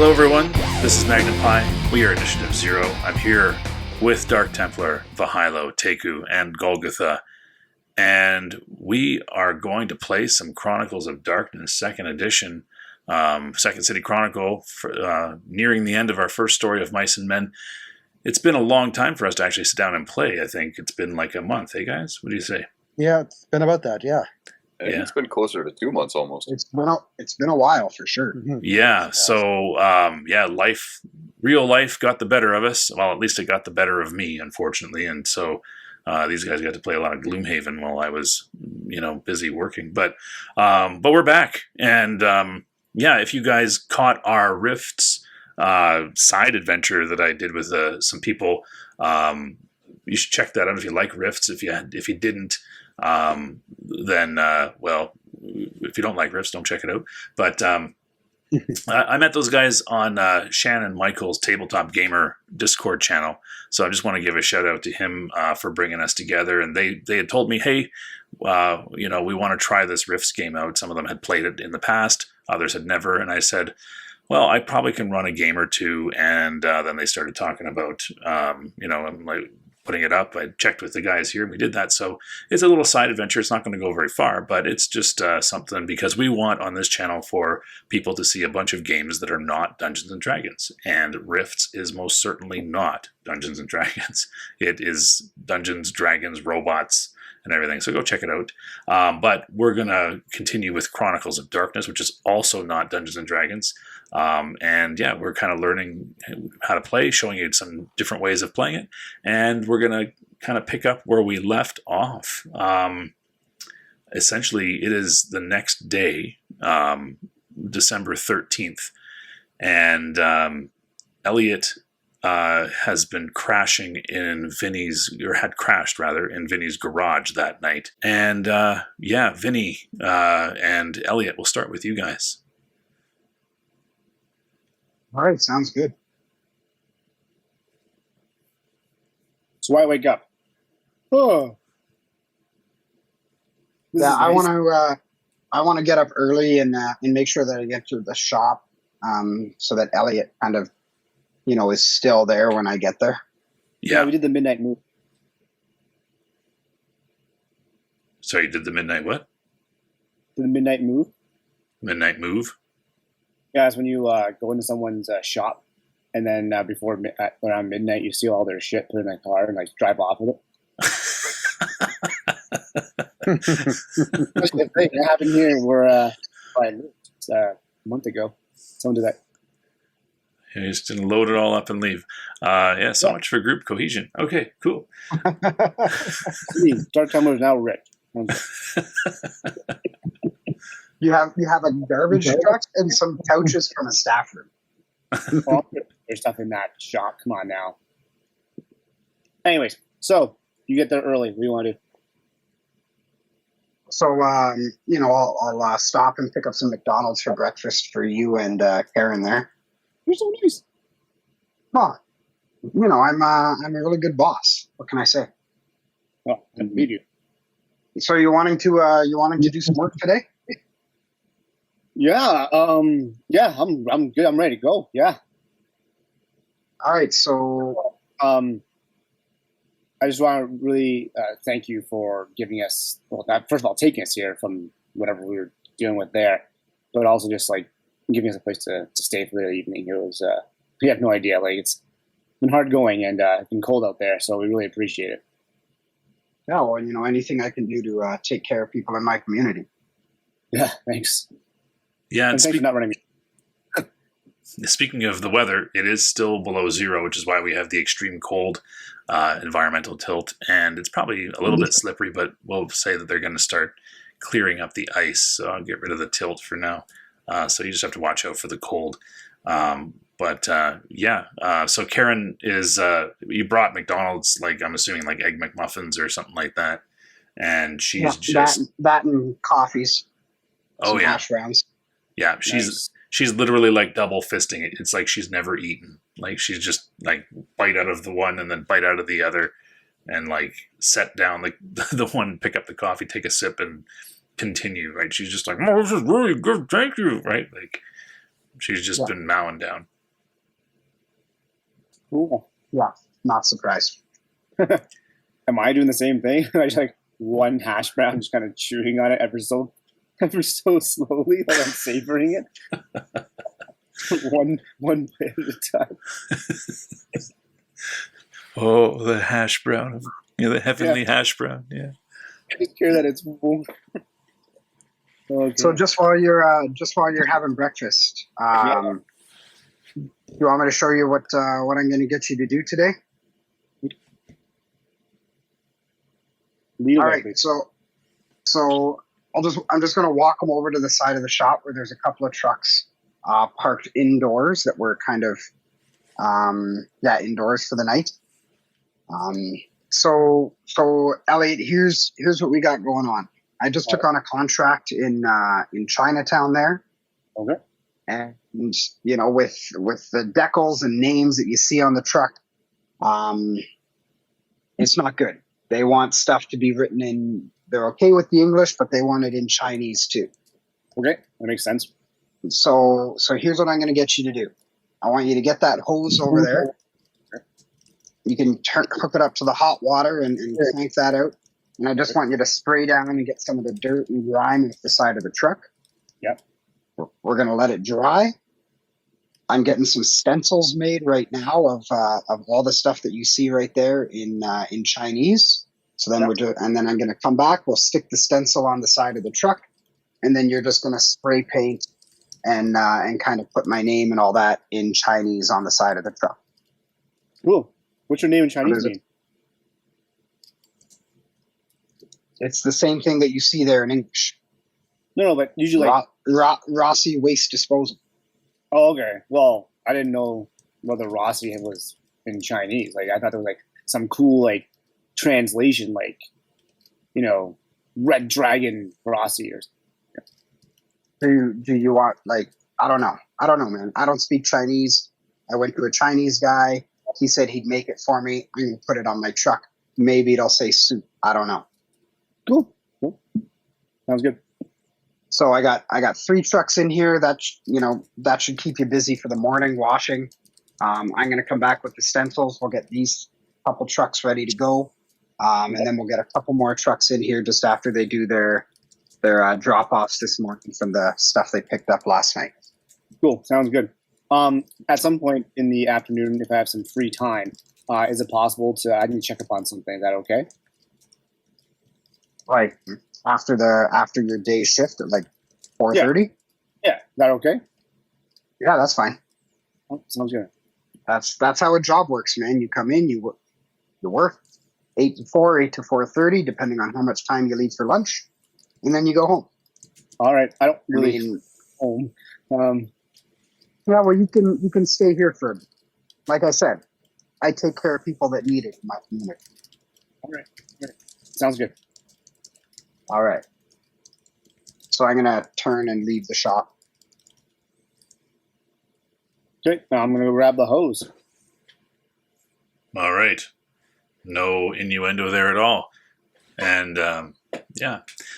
Hello everyone, this is Magnum Pi. We are Initiative Zero. I'm here with Dark Templar, Vahilo, Teku, and Golgotha. And we are going to play some Chronicles of Darkness, 2nd edition, Second City Chronicle, nearing the end of our first story of Mice and Men. It's been a long time for us to actually sit down and play. I think it's been like a month. Hey guys, what do you say? Yeah, it's been about that, yeah. I think it's been closer to 2 months almost. It's been a while for sure. Mm-hmm. Yeah, so real life got the better of us. Well, at least it got the better of me, unfortunately. And so these guys got to play a lot of Gloomhaven while I was, busy working. But we're back. And if you guys caught our Rifts side adventure that I did with some people, you should check that out if you like Rifts. If you didn't, then if you don't like Rifts, don't check it out. But I met those guys on Shannon Michael's Tabletop Gamer Discord channel. So I just want to give a shout out to him for bringing us together. And they had told me, hey, we want to try this Rifts game out. Some of them had played it in the past, others had never. And I said, well, I probably can run a game or two. And then they started talking about, I'm like, putting it up. I checked with the guys here and we did that. So it's a little side adventure. It's not going to go very far, but it's just something because we want on this channel for people to see a bunch of games that are not Dungeons and Dragons. And Rifts is most certainly not Dungeons and Dragons. It is Dungeons, Dragons, robots, and everything. So go check it out. But we're going to continue with Chronicles of Darkness, which is also not Dungeons and Dragons. We're kind of learning how to play, showing you some different ways of playing it. And we're going to kind of pick up where we left off. Essentially, it is the next day, December 13th. And Elliot has been crashing in had crashed in Vinnie's garage that night. And Vinnie and Elliot, we'll start with you guys. All right, sounds good. So why wake up? Oh, Yeah, I want to get up early and make sure that I get to the shop, so that Elliot kind of, is still there when I get there. Yeah, we did the midnight move. Sorry, you did the midnight what? The midnight move. Midnight move? Yeah, it's when you go into someone's shop, and then around midnight, you steal all their shit, put it in a car, and drive off with it. Especially the thing that happened here, a month ago. Someone did that. You just didn't load it all up and leave. Much for group cohesion. Okay, cool. Dark Tumbler is now rich. You have a garbage truck and some couches from a staff room. There's stuff in that shop. Come on now. Anyways, so you get there early. What do you want to do? So, I'll stop and pick up some McDonald's for breakfast for you and Karen there. You're so nice. Well, I'm a really good boss. What can I say? Well, I believe you. So you wanting to do some work today? Yeah, I'm good. I'm ready to go. Yeah. All right. So, I just want to really thank you for giving us, first of all, taking us here from whatever we were dealing with there, but also just giving us a place to stay for the evening. It was, we have no idea. It's been hard going and it's been cold out there, so we really appreciate it. Yeah, well, anything I can do to take care of people in my community. Yeah, thanks. Yeah, and thanks for not running me. Speaking of the weather, it is still below zero, which is why we have the extreme cold environmental tilt, and it's probably a little bit slippery, but we'll say that they're going to start clearing up the ice, so I'll get rid of the tilt for now. So you just have to watch out for the cold. So Karen is, you brought McDonald's, I'm assuming Egg McMuffins or something like that, and she's that and coffees. Oh, yeah. Hash browns. Yeah, she's literally double fisting it. It's like she's never eaten. She's just bite out of the one and then bite out of the other, and set down the one, pick up the coffee, take a sip, and continue. Right? She's just oh, this is really good, thank you. Right? She's just been mowing down. Cool. Yeah, not surprised. Am I doing the same thing? I just like one hash brown, just kind of chewing on it ever so slowly, like I'm savoring it. one bit at a time. Oh, the hash brown. The heavenly hash brown. Yeah. I just care that it's full. Okay. So just while you're having breakfast, you want me to show you what I'm going to get you to do today? All right. So I'm just going to walk them over to the side of the shop where there's a couple of trucks parked indoors that were kind of indoors for the night. So Elliot, here's what we got going on. I just took on a contract in Chinatown there. Okay. And with the decals and names that you see on the truck, it's not good. They want stuff to be written in. They're okay with the English, but they want it in Chinese too. Okay, that makes sense. So here's what I'm going to get you to do. I want you to get that hose over there. You can hook it up to the hot water and crank that out. And I just want you to spray down and get some of the dirt and grime off the side of the truck. Yep. We're going to let it dry. I'm getting some stencils made right now of all the stuff that you see right there in Chinese. So then and then I'm going to come back. We'll stick the stencil on the side of the truck, and then you're just going to spray paint and kind of put my name and all that in Chinese on the side of the truck. Cool. What's your name in Chinese? It's the same thing that you see there in English. No, but usually Rossi Waste Disposal. Oh, okay. Well, I didn't know whether Rossi was in Chinese. Like, I thought there was like some cool like translation, like Red Dragon Rossi or something. Do you want like I don't know, man. I don't speak Chinese. I went to a Chinese guy. He said he'd make it for me. I'm gonna put it on my truck. Maybe it'll say soup. I don't know. Cool. Sounds good. So I got 3 trucks in here that should keep you busy for the morning washing. I'm going to come back with the stencils. We'll get these couple trucks ready to go. And then we'll get a couple more trucks in here just after they do their drop-offs this morning from the stuff they picked up last night. Cool. Sounds good. At some point in the afternoon, if I have some free time, is it possible I need to check up on something? Is that okay? Like after your day shift at like 4:30? Yeah. Is that okay? Yeah, that's fine. Oh, sounds good. That's how a job works, man. You come in, you work 8 to 4, 8 to 4:30, depending on how much time you leave for lunch, and then you go home. All right. I don't really home. Yeah, well, you can stay here for, like I said, I take care of people that need it in my community. All right. Sounds good. All right. So I'm going to turn and leave the shop. Okay, now I'm going to grab the hose. All right. No innuendo there at all. And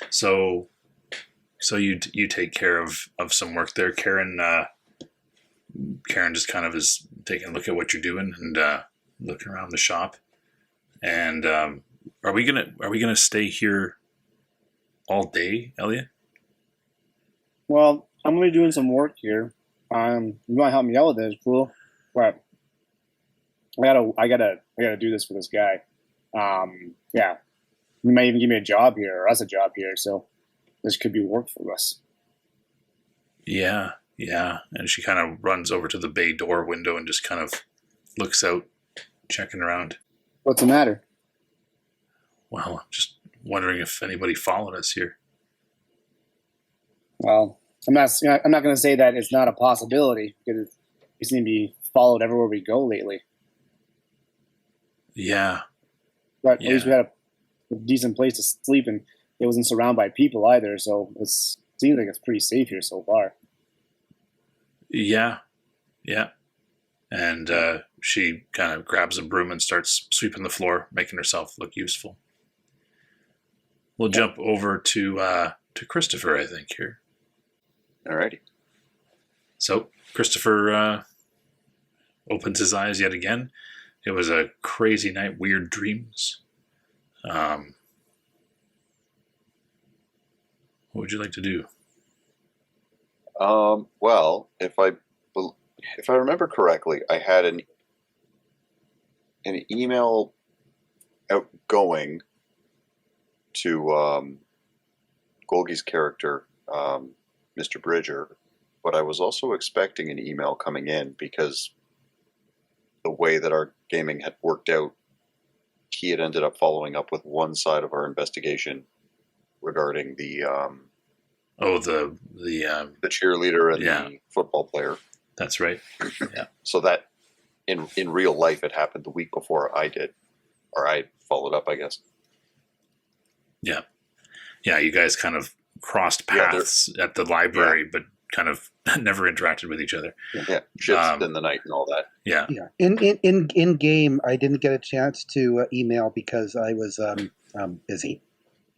so you take care of some work there, Karen. Karen just kind of is taking a look at what you're doing and looking around the shop. And are we gonna stay here all day, Elliot? Well, I'm gonna be doing some work here. You want to help me out with this? Cool. But I gotta do this for this guy. Yeah, he might even give me a job here or us a job here. So this could be work for us. Yeah. And she kind of runs over to the bay door window and just kind of looks out, checking around. What's the matter? Well, I'm just wondering if anybody followed us here. Well, I'm not going to say that it's not a possibility because we seem to be followed everywhere we go lately. Yeah. But at least we had a decent place to sleep, and it wasn't surrounded by people either. So it seems like it's pretty safe here so far. Yeah. And she kind of grabs a broom and starts sweeping the floor, making herself look useful. We'll jump over to Christopher, I think, here. Alrighty. So, Christopher, opens his eyes yet again. It was a crazy night, weird dreams. What would you like to do? Well, if I remember correctly, I had an email outgoing to Golgi's character, Mr. Bridger, but I was also expecting an email coming in because the way that our gaming had worked out, he had ended up following up with one side of our investigation regarding the cheerleader and the football player. That's right. Yeah. So that in real life, it happened the week before I did, or I followed up, I guess. Yeah. Yeah, you guys kind of crossed paths at the library, but kind of never interacted with each other. Yeah, ships in the night and all that. Yeah. Yeah. In game, I didn't get a chance to email because I was busy.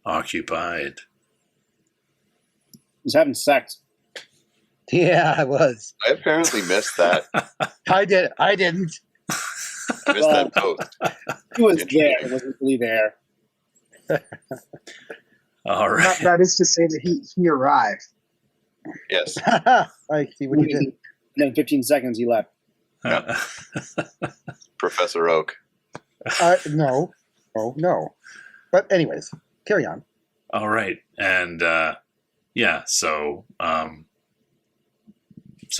Occupied. He's having sex. Yeah, I was. I apparently missed that. I didn't. I missed that post. He was there. He wasn't really there. All right. That is to say that he arrived. Yes. I see what you did. And then 15 seconds he left. Professor Oak. No. Oh, no. But anyways, carry on. All right. And so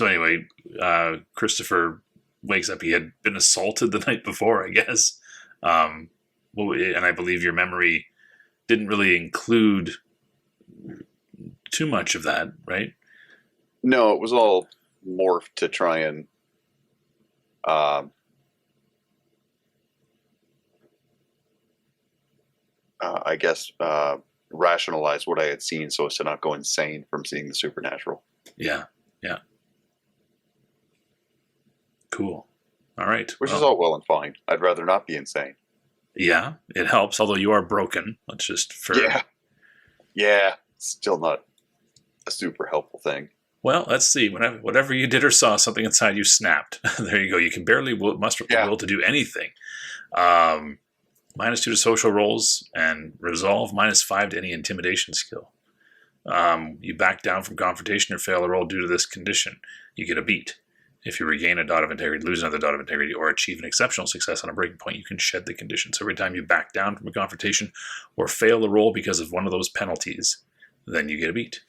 anyway, Christopher wakes up. He had been assaulted the night before, I guess. And I believe your memory didn't really include too much of that, right? No, it was all morphed to try and I guess rationalize what I had seen so as to not go insane from seeing the supernatural. Yeah. Cool. All right. Which is all well and fine. I'd rather not be insane. Yeah, it helps, although you are broken. Let's just... Yeah. Still not a super helpful thing. Well, let's see. Whatever you did or saw, something inside you snapped. There you go. You can barely muster the will to do anything. -2 to social rolls, and resolve -5 to any intimidation skill. You back down from confrontation or fail a roll due to this condition. You get a beat. If you regain a dot of integrity, lose another dot of integrity, or achieve an exceptional success on a breaking point, you can shed the condition. So every time you back down from a confrontation or fail a roll because of one of those penalties, then you get a beat.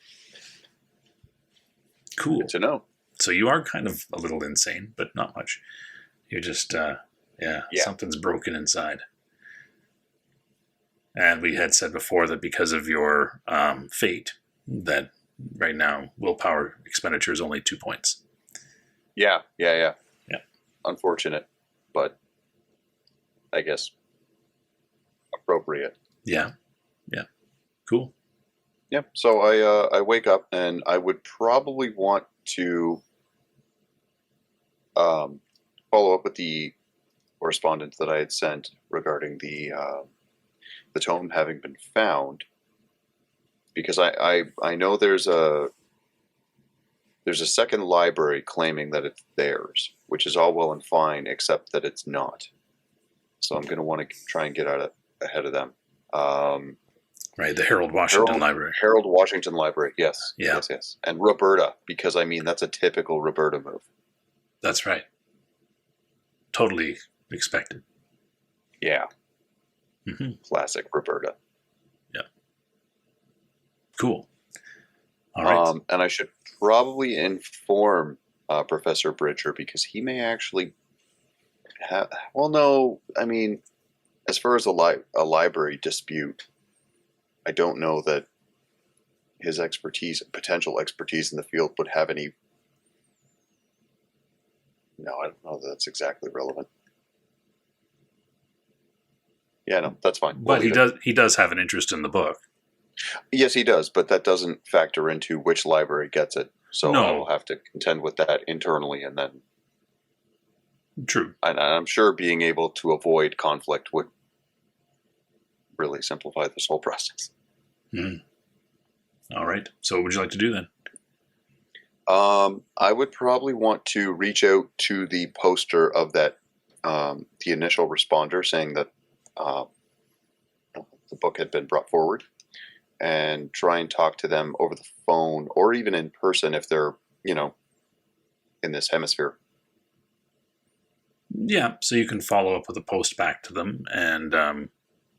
Cool. Good to know. So you are kind of a little insane, but not much. You're just, something's broken inside. And we had said before that because of your fate, that right now willpower expenditure is only 2 points. Yeah. Yeah. Unfortunate, but I guess appropriate. Yeah. Cool. Yeah. So I wake up and I would probably want to follow up with the correspondence that I had sent regarding the tome having been found, because I know there's a second library claiming that it's theirs, which is all well and fine, except that it's not. So I'm going to want to try and get ahead of them. Right, the Harold Washington Library. Harold Washington Library, yes. Yeah. Yes. And Roberta, because that's a typical Roberta move. That's right. Totally expected. Yeah. Mm-hmm. Classic Roberta. Yeah. Cool. All right. And I should probably inform Professor Bridger, because he may actually have... Well, no, as far as a library dispute, I don't know that his potential expertise in the field would have any... No, I don't know that that's exactly relevant. Yeah, no, that's fine. But he does have an interest in the book. Yes, he does, but that doesn't factor into which library gets it. So No. I will have to contend with that internally, and then... True. And I'm sure being able to avoid conflict would really simplify this whole process. Mm. All right. So what would you like to do then? I would probably want to reach out to the poster of that, the initial responder saying that the book had been brought forward, and try and talk to them over the phone or even in person if they're, in this hemisphere. Yeah, so you can follow up with a post back to them, and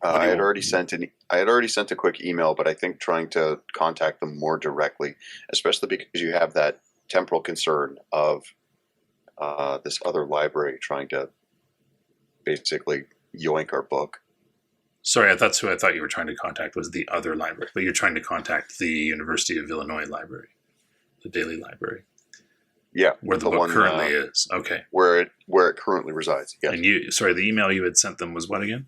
I had already sent a quick email, but I think trying to contact them more directly, especially because you have that temporal concern of this other library trying to basically yoink our book. Sorry, that's who I thought you were trying to contact was the other library, but you're trying to contact the University of Illinois Library, the Daley Library. Yeah, where the book currently is. Okay, where it currently resides. Yes. And the email you had sent them was what again?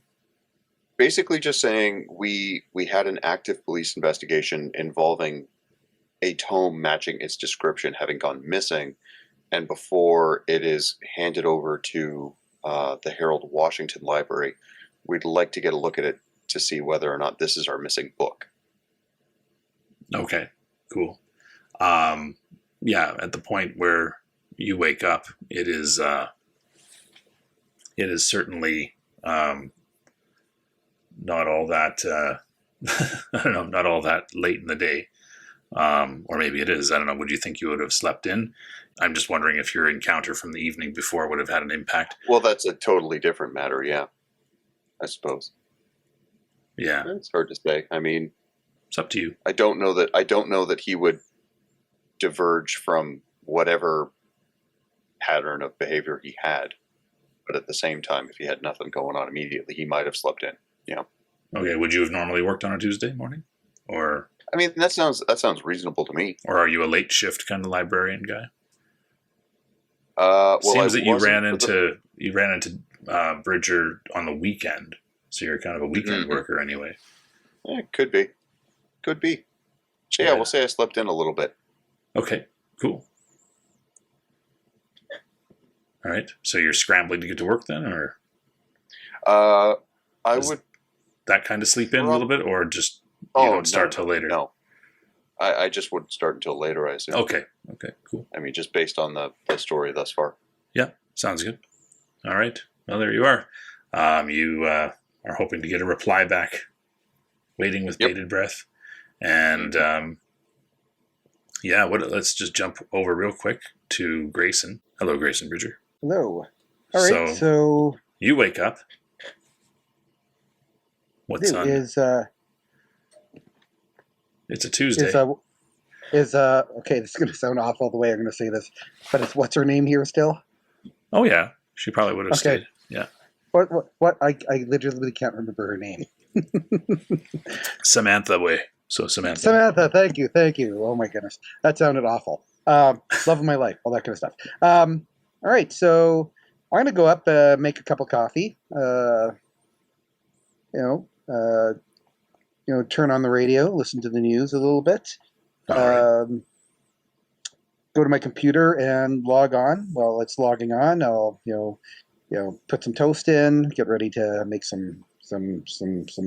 Basically, just saying we had an active police investigation involving a tome matching its description having gone missing, and before it is handed over to the Harold Washington Library, we'd like to get a look at it to see whether or not this is our missing book. Okay, cool. Yeah, at the point where you wake up, it is certainly not all that I don't know, not all that late in the day, or maybe it is. I don't know. Would you think you would have slept in? I'm just wondering if your encounter from the evening before would have had an impact. Well, that's a totally different matter. Yeah, I suppose. Yeah, it's hard to say. I mean, it's up to you. I don't know that he would diverge from whatever pattern of behavior he had, but at the same time, if he had nothing going on immediately, he might have slept in. Yeah. Okay. Would you have normally worked on a Tuesday morning, or? I mean, that sounds reasonable to me. Or are you a late shift kind of librarian guy? Well, seems that you ran into Bridger on the weekend, so you're kind of a weekend worker anyway. Yeah, could be. So yeah, we'll say I slept in a little bit. Okay, cool. All right, so you're scrambling to get to work then, or? I would. That kind of sleep in a little bit, or just you don't start till later? No, I just wouldn't start until later, I assume. Okay, cool. I mean, just based on the story thus far. Yeah, sounds good. All right, well, there you are. You are hoping to get a reply back, waiting with bated breath. And let's just jump over real quick to Grayson. Hello, Grayson Bridger. Hello. All right, so you wake up. What's on? It's a Tuesday. okay, this is going to sound awful the way I'm going to say this, but it's what's her name here still? Oh, yeah. She probably would have stayed. Yeah. What? I literally can't remember her name. Samantha way. So Samantha. Samantha, thank you. Oh my goodness. That sounded awful. Love of my life, all that kind of stuff. All right, so I'm going to go up, make a cup of coffee, turn on the radio, listen to the news a little bit, right. Go to my computer and log on. While it's logging on, I'll put some toast in, get ready to make some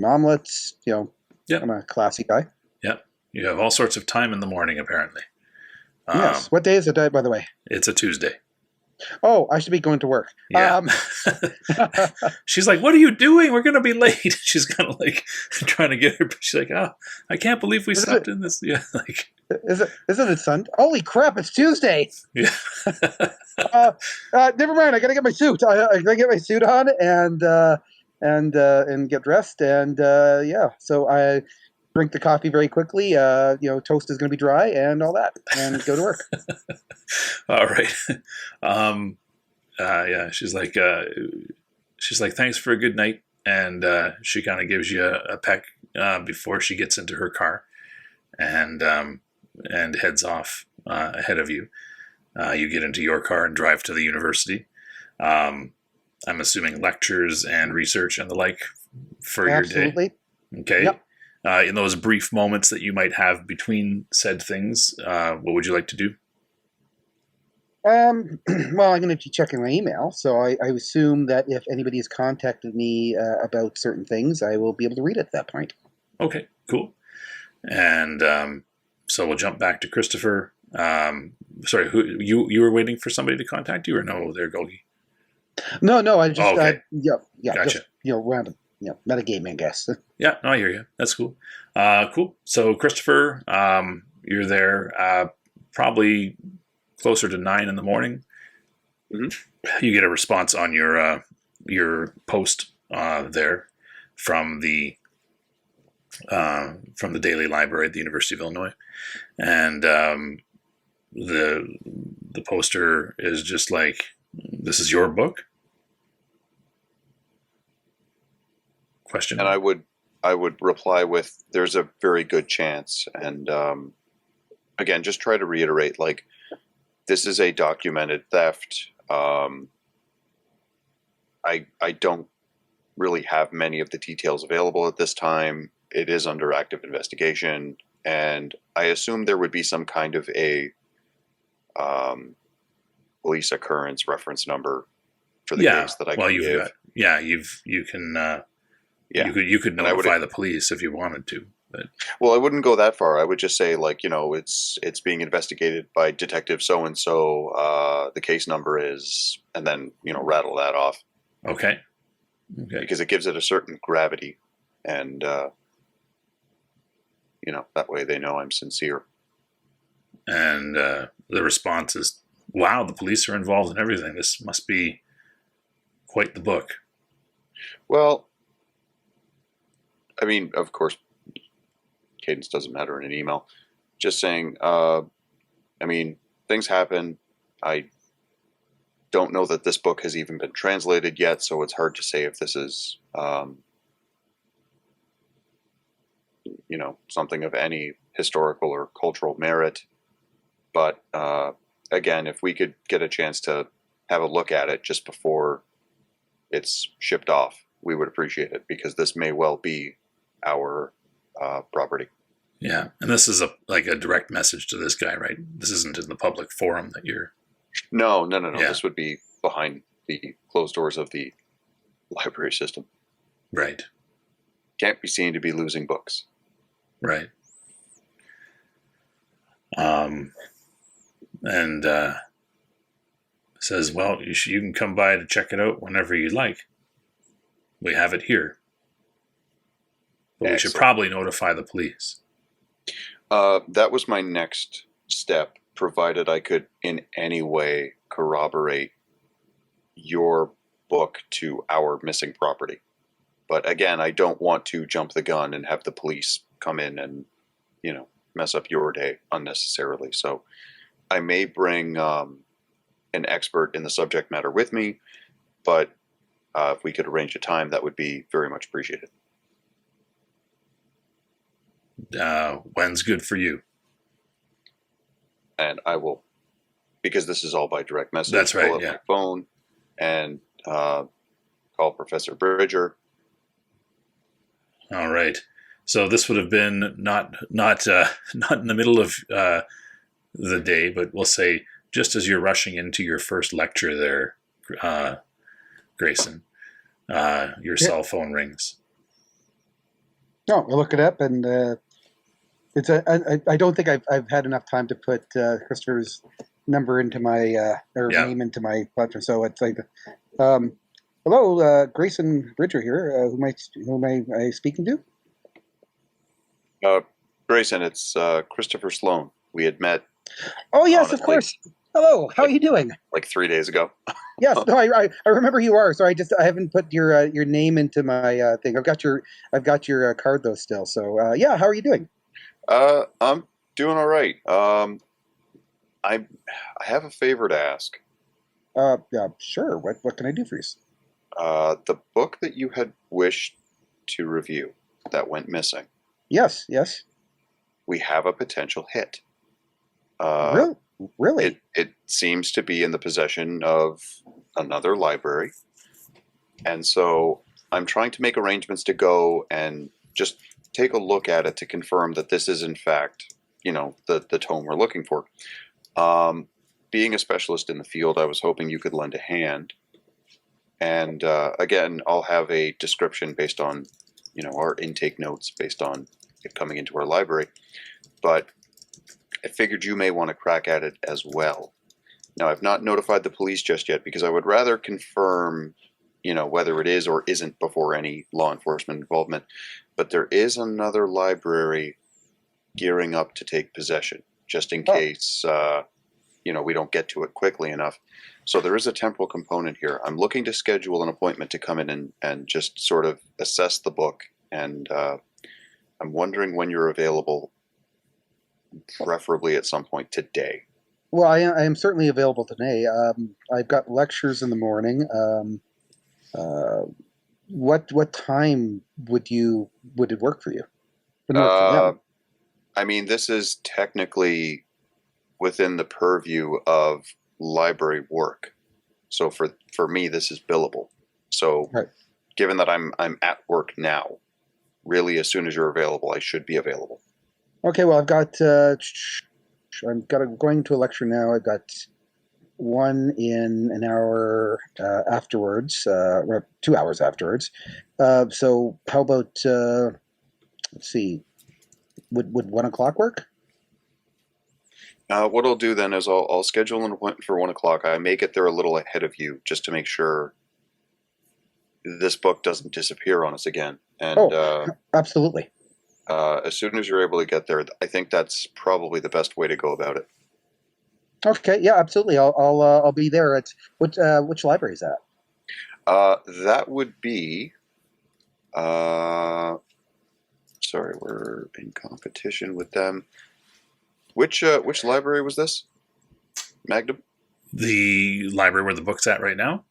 omelets. I'm a classy guy. Yep, you have all sorts of time in the morning apparently. Yes. What day is it, by the way? It's a Tuesday. Oh, I should be going to work. Yeah. She's like, "What are you doing? We're going to be late." She's kind of like trying to get her. She's like, "Oh, I can't believe we slept in this." Yeah, like. Isn't it Sunday? Holy crap! It's Tuesday. Yeah. Never mind. I gotta get my suit. I gotta get my suit on and get dressed and So I drink the coffee very quickly. Toast is gonna be dry and all that, and go to work. All right. She's like, thanks for a good night, and she kind of gives you a peck before she gets into her car, and heads off ahead of you. You get into your car and drive to the university. I'm assuming lectures and research and the like for Absolutely. Your day. Okay. Yep. In those brief moments that you might have between said things, what would you like to do? Well, I'm going to be checking my email, so I assume that if anybody has contacted me about certain things, I will be able to read it at that point. Okay, cool. And so we'll jump back to Christopher. Sorry, who you were waiting for somebody to contact you, or no? There, Gogi. No, I just Oh, okay. yeah, Gotcha. just random, metagaming, I guess. Yeah, no, I hear you. That's cool. Cool. So, Christopher, you're there probably closer to 9 in the morning. Mm-hmm. You get a response on your post there from the Daley Library at the University of Illinois, and the poster is just like, "This is your book?" Question. And I would reply with, "There's a very good chance." And again, just try to reiterate, like, this is a documented theft. I don't really have many of the details available at this time. It is under active investigation, and I assume there would be some kind of a police occurrence reference number for the case that I can give. You can. You could And I would- notify the police if you wanted to, but Well, I wouldn't go that far. I would just say, like, it's being investigated by Detective so and so. The case number is, and then rattle that off. okay. Because it gives it a certain gravity, and that way they know I'm sincere. And the response is, "Wow, the police are involved in everything. This must be quite the book." Well, I mean, of course, cadence doesn't matter in an email. Just saying, things happen. I don't know that this book has even been translated yet, so it's hard to say if this is, something of any historical or cultural merit. But again, if we could get a chance to have a look at it just before it's shipped off, we would appreciate it, because this may well be our property. Yeah, and this is a direct message to this guy, right? This isn't in the public forum that you're. No. Yeah. This would be behind the closed doors of the library system. Right. Can't be seen to be losing books. Right. And says, "Well, you can come by to check it out whenever you like. We have it here. But we should probably notify the police." That was my next step, provided I could in any way corroborate your book to our missing property. But again, I don't want to jump the gun and have the police come in and, mess up your day unnecessarily. So I may bring an expert in the subject matter with me, but if we could arrange a time, that would be very much appreciated. When's good for you? And I will, because this is all by direct message. That's right. Pull up my phone and call Professor Bridger. All right. So this would have been not in the middle of the day, but we'll say just as you're rushing into your first lecture there, Grayson, your cell phone rings. No, I look it up, and it's I don't think I've had enough time to put Christopher's number into my name into my platform. So it's like, hello, Grayson Bridger here. Who am I speaking to? Grayson, it's Christopher Sloan. We had met. Oh yes, of course. Hello, how are you doing? Like 3 days ago. Yes, no, I remember who you are. So I haven't put your name into my thing. I've got your card though still. So yeah, how are you doing? I'm doing all right. I have a favor to ask. Yeah, sure. What can I do for you? The book that you had wished to review that went missing. Yes. We have a potential hit. Really? It seems to be in the possession of another library. And so I'm trying to make arrangements to go and just take a look at it to confirm that this is in fact, the tome we're looking for. Being a specialist in the field, I was hoping you could lend a hand. And again, I'll have a description based on, our intake notes based on it coming into our library. But I figured you may want to crack at it as well. Now, I've not notified the police just yet because I would rather confirm, whether it is or isn't before any law enforcement involvement. But there is another library gearing up to take possession, just in case, we don't get to it quickly enough. So there is a temporal component here. I'm looking to schedule an appointment to come in and just sort of assess the book. And I'm wondering when you're available, preferably at some point today. Well, I am certainly available today. I've got lectures in the morning. What time would it work for you? Would it work for them? I mean, this is technically within the purview of library work. So for me, this is billable. So Right. Given that I'm at work now, really, as soon as you're available, I should be available. Okay. Well, I've got going to a lecture now. I've got one in an hour afterwards, or 2 hours afterwards. So how about let's see, would 1 o'clock work? What I'll do then is I'll schedule an appointment for 1 o'clock. I may get there a little ahead of you just to make sure this book doesn't disappear on us again. And Absolutely. as soon as you're able to get there, I think that's probably the best way to go about it. Okay. Yeah. Absolutely. I'll be there. At which library is that? That would be. Sorry, we're in competition with them. Which library was this? Magnum? The library where the book's at right now?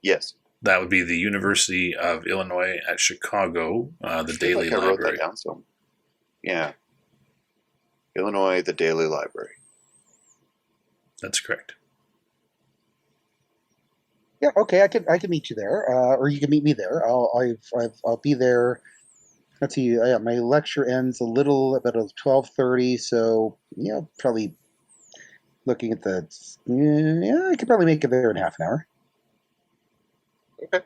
Yes. That would be the University of Illinois at Chicago, the Daley I wrote Library. that down. So, yeah. Illinois, the Daley Library. That's correct. Yeah. Okay. I can meet you there, or you can meet me there. I'll be there. Let's see. My lecture ends about 12:30. So probably looking at I could probably make it there in half an hour. Okay.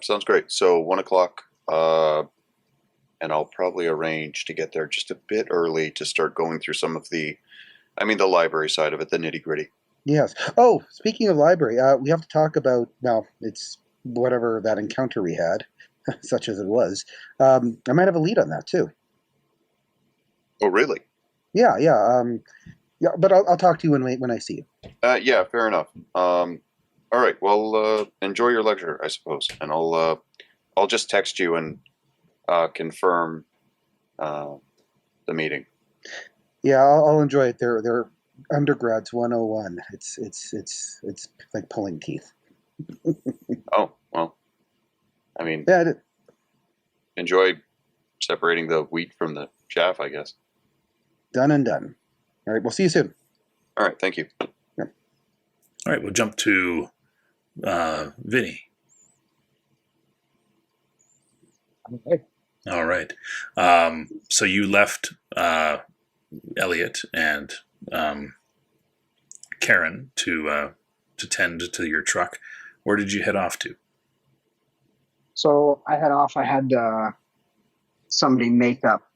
Sounds great. So 1 o'clock, and I'll probably arrange to get there just a bit early to start going through some of the library side of it, the nitty gritty. Yes. Oh, speaking of library, we have to talk about, well, it's whatever that encounter we had, such as it was. I might have a lead on that too. Oh, really? Yeah. Yeah. But I'll talk to you when I see you. Yeah, fair enough. All right. Well, enjoy your lecture, I suppose, and I'll just text you and confirm the meeting. Yeah, I'll enjoy it. They're undergrads 101. It's like pulling teeth. Oh, well. I mean, Yeah. enjoy separating the wheat from the chaff, I guess. Done and done. All right. We'll see you soon. All right. Thank you. All right, we'll jump to Vinnie. Okay. All right. So you left Elliot and Karen to tend to your truck. Where did you head off to? So I had off. I had somebody make up,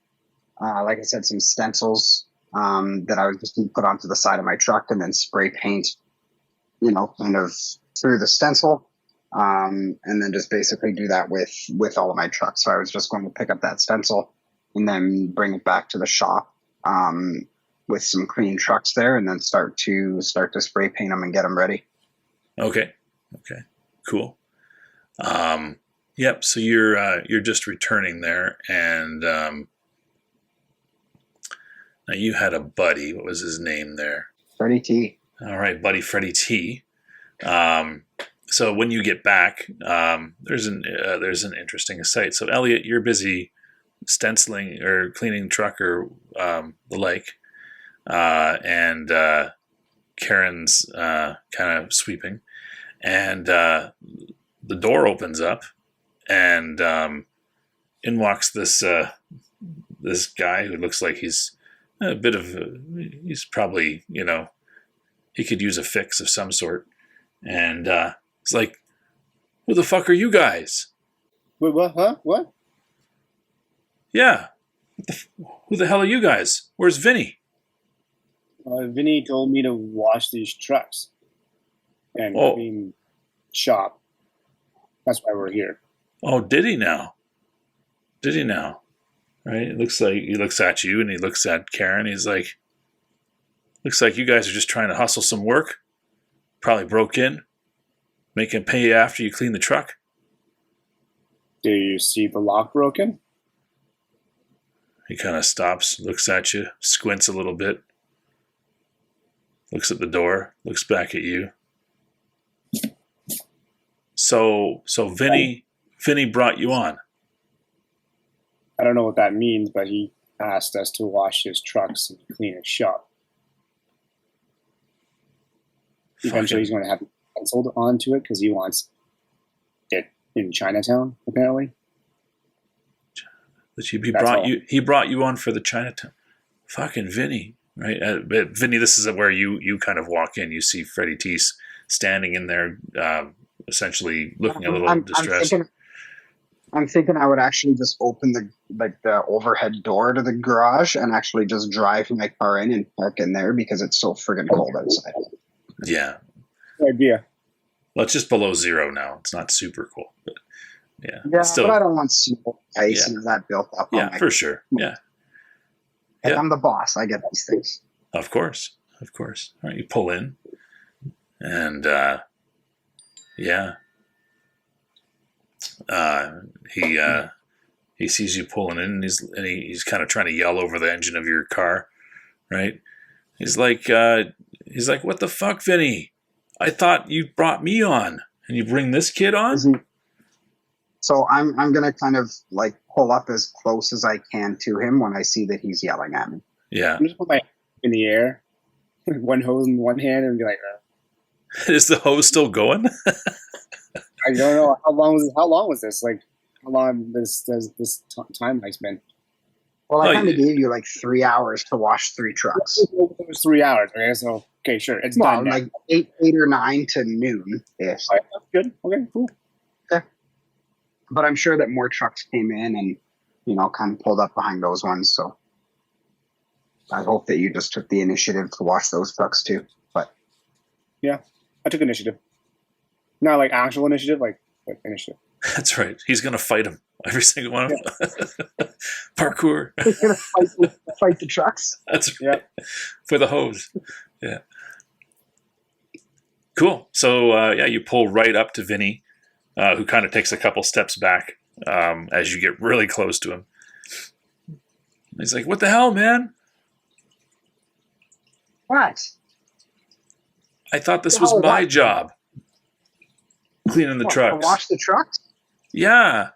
like I said, some stencils that I was just going to put onto the side of my truck and then spray paint, kind of through the stencil, and then just basically do that with all of my trucks. So I was just going to pick up that stencil and then bring it back to the shop with some clean trucks there, and then start to spray paint them and get them ready. Okay, cool. Yep. So you're just returning there, and now you had a buddy. What was his name there? Freddie T. All right, buddy, Freddie T. So when you get back, there's an interesting sight. So Elliot, you're busy stenciling or cleaning the truck or the like, and Karen's kind of sweeping, and the door opens up, and in walks this guy who looks like he's he's probably, he could use a fix of some sort. And it's like, who the fuck are you guys? Wait, what? Huh? What? Yeah. Who the hell are you guys? Where's Vinnie? Vinny told me to wash these trucks and Oh. clean shop. That's why we're here. Oh, did he now? Did he now? Right? It looks like he looks at you and he looks at Karen. He's like, looks like you guys are just trying to hustle some work. Probably broke in. Make him pay you after you clean the truck. Do you see the lock broken? He kind of stops, looks at you, squints a little bit, looks at the door, looks back at you. So Vinny brought you on. I don't know what that means, but he asked us to wash his trucks and clean his shop. Eventually, he's going to have it penciled onto it because he wants it in Chinatown, apparently. He brought you on for the Chinatown. Fucking Vinny, right? Vinny, this is where you kind of walk in. You see Freddie Teese standing in there, essentially looking a little distressed. I'm thinking I would actually just open the overhead door to the garage and actually just drive my car in and park in there because it's so friggin' cold outside. Yeah. Good idea. Well, it's just below zero now. It's not super cool, but yeah. Yeah, Still, but I don't want super ice Yeah. and that built up. yeah, for sure. Yeah, Like, yeah. I'm the boss. I get these things. Of course. All right, you pull in, and he sees you pulling in, and he's kind of trying to yell over the engine of your car, right? He's like, what the fuck, Vinny? I thought you brought me on, and you bring this kid on? So I'm gonna kind of like pull up as close as I can to him when I see that he's yelling at me. Yeah. I'm just put my in the air, one hose in one hand, and be like, Is the hose still going? I don't know how long was this? Like, how long this time has been? Well, Oh, I kind of yeah. gave you like 3 hours to wash 3 trucks. It was 3 hours. Okay, so sure, it's Well, done. Now. like 8 or 9 to noon ish. All right, that's good. Okay, cool. But I'm sure that more trucks came in and kind of pulled up behind those ones. So I hope that you just took the initiative to wash those trucks too. But I took initiative. Not like actual initiative, like initiative. That's right. He's gonna fight him. Every single one of them. Parkour. he's gonna fight the trucks. That's right. For the hose. Yeah. Cool. So you pull right up to Vinny, who kind of takes a couple steps back as you get really close to him. He's like, "What the hell, man? What? I thought this was my job, cleaning the What, trucks." to wash the trucks? Yeah.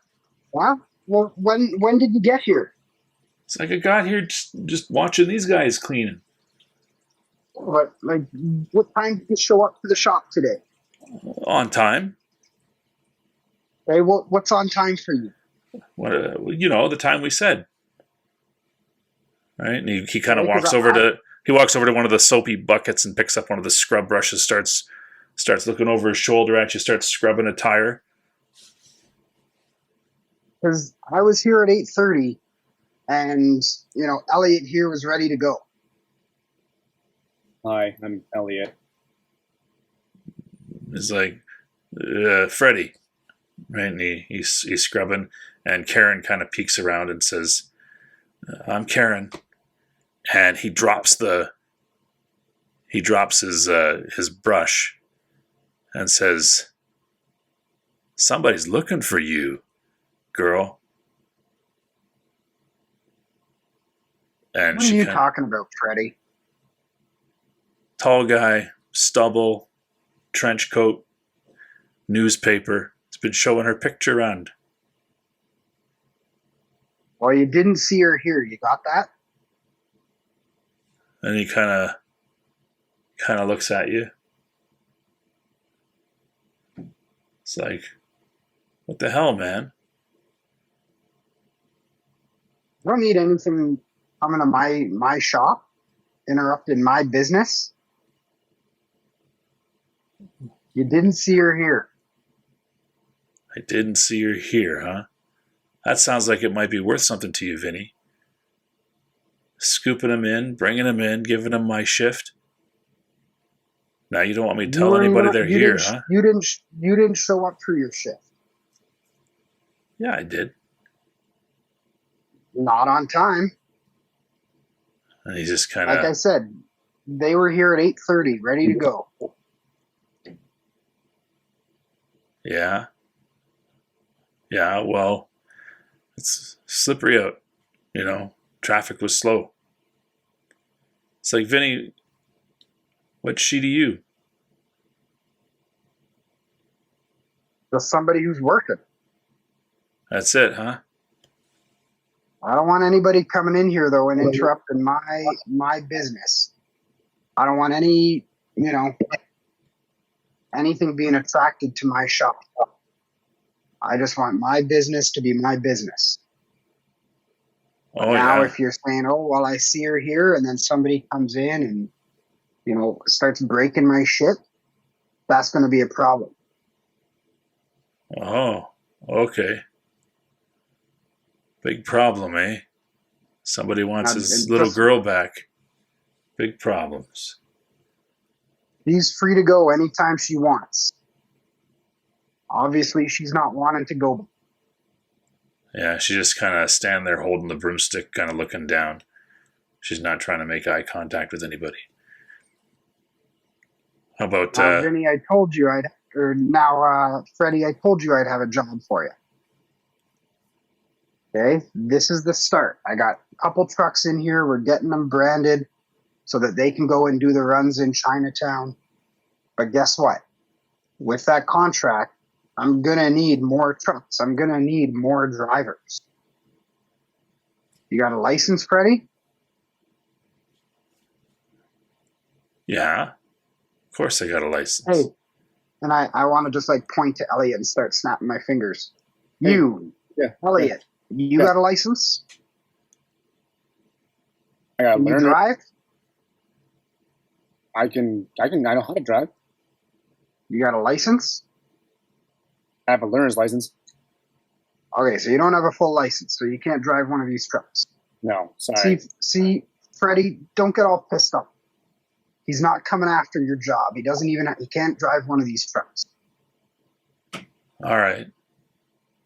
Wow. Well, when did you get here? It's like I got here just watching these guys cleaning. What time did you show up to the shop today? On time. Okay, what's on time for you? What the time we said. Right? And he kind of Okay, walks 'cause over to one of the soapy buckets and picks up one of the scrub brushes, starts looking over his shoulder at you, starts scrubbing a tire. Because I was here at 8:30, and Elliot here was ready to go. Hi, I'm Elliot. It's like, Freddie, right? And he's scrubbing, and Karen kind of peeks around and says, "I'm Karen," and he drops his brush and says, "Somebody's looking for you, girl." And What are you talking about, Freddie? Tall guy, stubble, trench coat, newspaper. It's been showing her picture around. Well, you didn't see her here. You got that? And he kind of looks at you. It's like, what the hell, man? I don't need anything coming to my shop, interrupting my business. You didn't see her here. I didn't see her here, huh? That sounds like it might be worth something to you, Vinny. scooping them in, bringing them in, giving them my shift. Now you don't want me to You tell weren't anybody even- they're you here, didn't, huh? You didn't show up for your shift. Yeah, I did. Not on time. And he's just kind Like I of, said, they were here at 8:30, ready to go. yeah. Yeah, well, it's slippery out, you know. Traffic was slow. It's like, Vinny, what's she to you? Just somebody who's working. That's it, huh? I don't want anybody coming in here though and interrupting my business. I don't want any, anything being attracted to my shop. I just want my business to be my business. Oh, Now, yeah. if you're saying, "Oh, well, I see her here," and then somebody comes in and starts breaking my shit, that's going to be a problem. Oh, okay. Big problem, eh? Somebody wants Now, his and little just- girl back. Big problems. She's free to go anytime she wants. Obviously, she's not wanting to go. Yeah, she just kind of stand there holding the broomstick, kind of looking down. She's not trying to make eye contact with anybody. How about, Now, Vinny, I told you Freddie, I told you I'd have a job for you. Okay, this is the start. I got a couple trucks in here. We're getting them branded so that they can go and do the runs in Chinatown. But guess what? With that contract, I'm going to need more trucks. I'm going to need more drivers. You got a license, Freddie? yeah, of course I got a license. Hey, and I want to just point to Elliot and start snapping my fingers. Hey. Yeah, Elliot, you Yeah. got a license? I gotta Can you learn it. drive? I know how to drive. You got a license? I have a learner's license. Okay, so you don't have a full license, so you can't drive one of these trucks. No, sorry. See, Freddie, don't get all pissed off. He's not coming after your job. He can't drive one of these trucks. All right.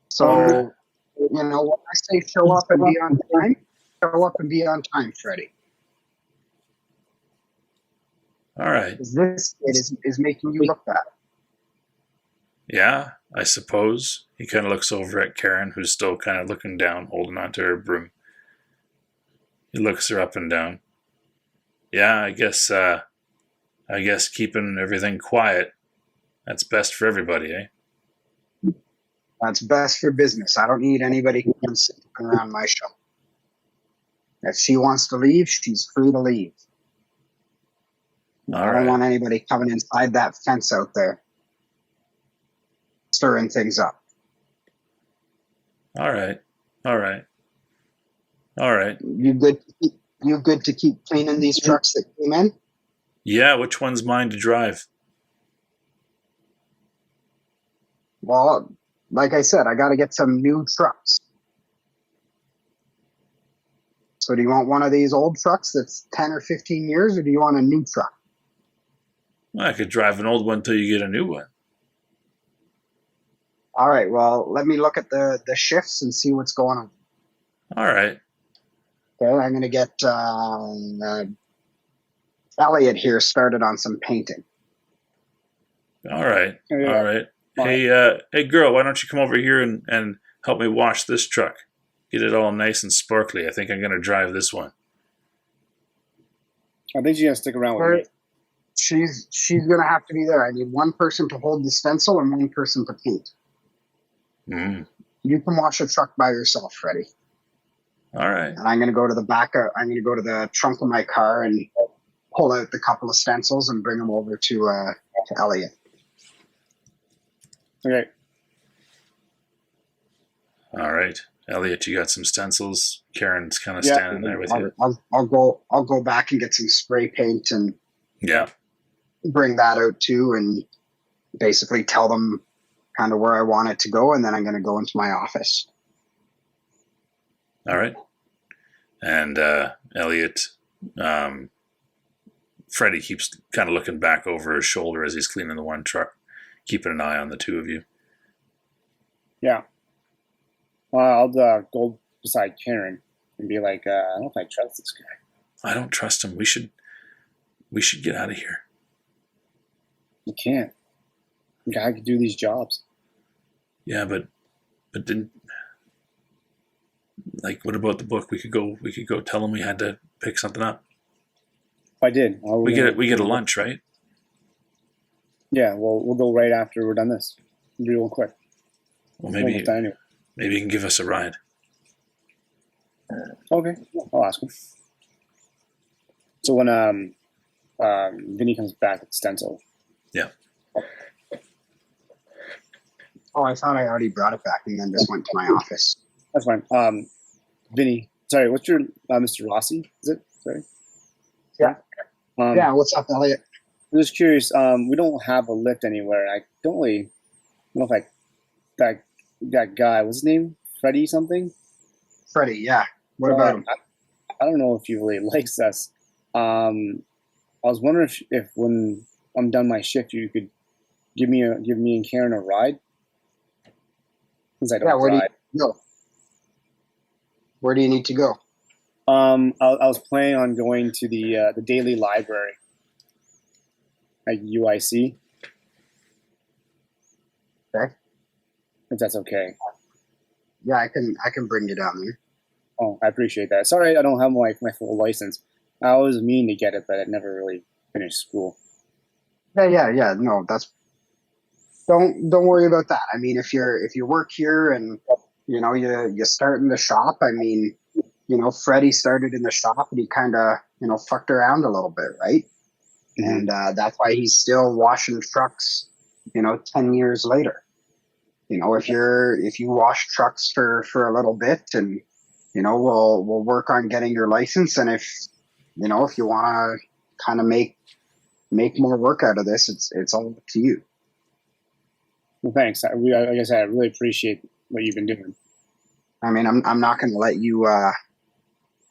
So, when I say show up and be on time, show up and be on time, Freddie. All right. 'Cause this kid is making you look bad. Yeah, I suppose. He kind of looks over at Karen, who's still kind of looking down, holding onto her broom. He looks her up and down. Yeah, I guess keeping everything quiet, that's best for everybody, eh? That's best for business. I don't need anybody who comes sitting around my shop. If she wants to leave, she's free to leave. All I don't right. want anybody coming inside that fence out there, stirring things up. All right. All right. All right. You good to keep cleaning these trucks that came in? Yeah, which one's mine to drive? Well, like I said, I got to get some new trucks. So do you want one of these old trucks that's 10 or 15 years, or do you want a new truck? Well, I could drive an old one till you get a new one. All right, well, let me look at the shifts and see what's going on. All right. Okay, I'm going to get Elliot here started on some painting. All right. Yeah. All right. Hey, girl, why don't you come over here and help me wash this truck? Get it all nice and sparkly. I think I'm going to drive this one. I think she's gonna stick around with me. She's going to have to be there. I need one person to hold the stencil and one person to paint. Mm. You can wash a truck by yourself, Freddie. All right. And I'm going to go to the I'm going to go to the trunk of my car and pull out the couple of stencils and bring them over to Elliot. Okay. All right. Elliot, you got some stencils. Karen's kind of Yeah. standing there with you. I'll go back and get some spray paint and Yeah. bring that out too, and basically tell them kind of where I want it to go, and then I'm going to go into my office. All right. And Elliot, Freddie keeps kind of looking back over his shoulder as he's cleaning the one truck, keeping an eye on the two of you. Yeah. I'll go beside Karen and be like, I don't know if I trust this guy. I don't trust him. We should get out of here. You can't. The guy could do these jobs. Yeah, but didn't, like, what about the book? We could go tell him we had to pick something up. I did. We get a lunch, right? Yeah, well, we'll go right after we're done this. Real quick. Well, maybe you can give us a ride. Okay, I'll ask him. So when Vinnie comes back with the stencil. Yeah. Oh, I thought I already brought it back and then just went to my office. That's fine. Vinnie, sorry, what's your Mr. Rossi? Is it? Sorry. Yeah. Yeah. What's up, Elliot? I'm just curious. We don't have a lift anywhere. I don't know if that guy. What's his name? Freddie something. Freddie. Yeah. What about him? I don't know if he really likes us. I was wondering if when I'm done my shift, you could give me and Karen a ride. Since I don't where drive. do you go? Where do you need to go? I was planning on going to the Daley Library, like UIC. Okay. If that's okay. Yeah, I can bring you down there. Oh, I appreciate that. Sorry, I don't have my full license. I always mean to get it, but I never really finished school. Yeah. No, don't worry about that. I mean, if you work here and you start in the shop. I mean, Freddie started in the shop and he kind of fucked around a little bit, right? Mm-hmm. And that's why he's still washing trucks. 10 years later. If you wash trucks for a little bit and we'll work on getting your license, and if you want to kind of make more work out of this, it's all up to you. Well, thanks. Like I said, I really appreciate what you've been doing. I mean, I'm not going to let you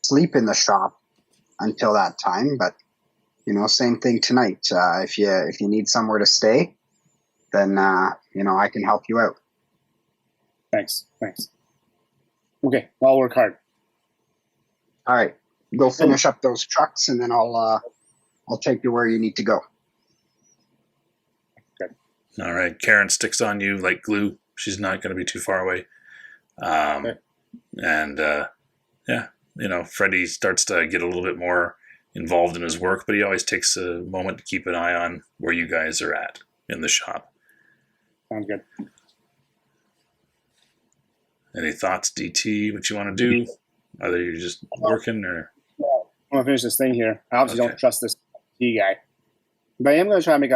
sleep in the shop until that time, but same thing tonight. If you need somewhere to stay, then I can help you out. Thanks. Okay, I'll work hard. All right, go finish up those trucks, and then I'll take you where you need to go. Good. All right, Karen sticks on you like glue. She's not going to be too far away. Okay. And Freddie starts to get a little bit more involved in his work, but he always takes a moment to keep an eye on where you guys are at in the shop. Sounds good. Any thoughts, DT, what you want to do? Either you're just working or... I want to finish this thing here. I obviously don't trust this DT guy. But I am going to try to make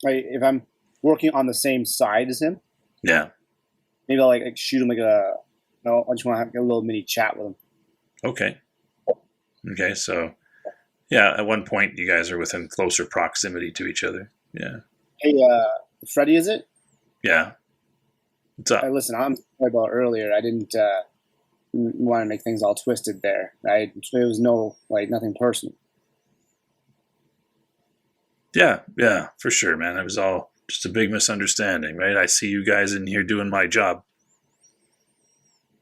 if I'm working on the same side as him. Yeah. Maybe I'll shoot him I just want to have a little mini chat with him. Okay, so, yeah, at one point you guys are within closer proximity to each other. Yeah. Hey, Freddie, is it? Yeah. What's up? Hey, listen, I'm sorry about earlier. I didn't want to make things all twisted there. It was nothing personal. Yeah, for sure, man. It was all just a big misunderstanding, right? I see you guys in here doing my job.